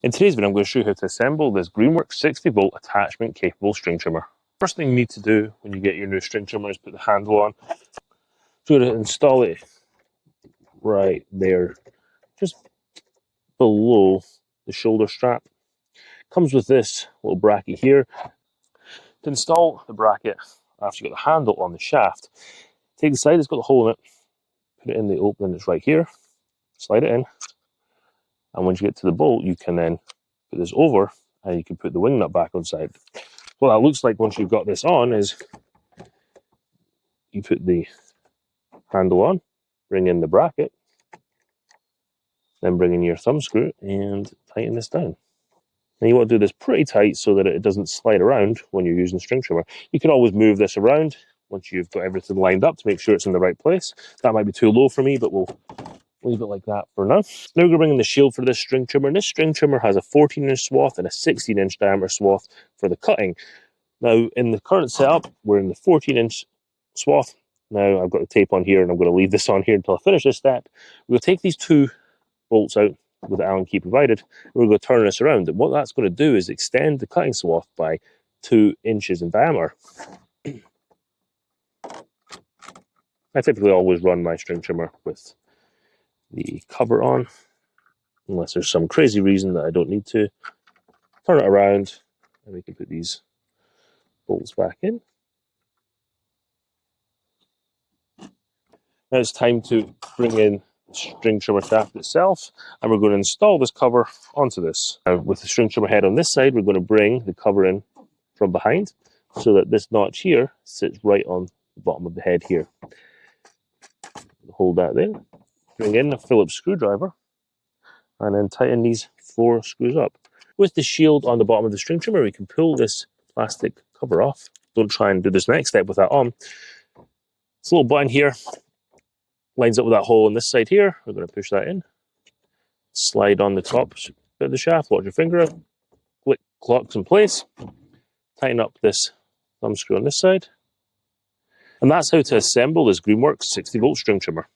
In today's video, I'm going to show you how to assemble this Greenworks 60V attachment capable string trimmer. First thing you need to do when you get your new string trimmer is put the handle on. So you're going to install it right there, just below the shoulder strap. Comes with this little bracket here. To install the bracket, after you've got the handle on the shaft, take the side that's got the hole in it, put it in the opening that's right here, slide it in, and once you get to the bolt, you can then put this over and you can put the wing nut back on side. What that looks like once you've got this on is you put the handle on, bring in the bracket, then bring in your thumb screw and tighten this down. Now you want to do this pretty tight so that it doesn't slide around when you're using the string trimmer. You can always move this around once you've got everything lined up to make sure it's in the right place. That might be too low for me, but we'll leave it like that for now. Now we're going to bring in the shield for this string trimmer. And this string trimmer has a 14-inch swath and a 16-inch diameter swath for the cutting. Now in the current setup, we're in the 14-inch swath. Now I've got the tape on here and I'm going to leave this on here until I finish this step. We'll take these two bolts out with the Allen key provided. We're going to turn this around, and what that's going to do is extend the cutting swath by 2 inches in diameter. I typically always run my string trimmer with the cover on, unless there's some crazy reason that I don't need to. Turn it around, and we can put these bolts back in. Now it's time to bring in the string trimmer shaft itself, and we're going to install this cover onto this. Now, with the string trimmer head on this side, we're going to bring the cover in from behind so that this notch here sits right on the bottom of the head here. Hold that there, bring in a Phillips screwdriver, and then tighten these 4 screws up. With the shield on the bottom of the string trimmer, we can pull this plastic cover off. Don't try and do this next step with that on. This little button here lines up with that hole on this side here. We're going to push that in, slide on the top bit of the shaft, watch your finger out, click, clocks in place, tighten up this thumb screw on this side. And that's how to assemble this Greenworks 60V string trimmer.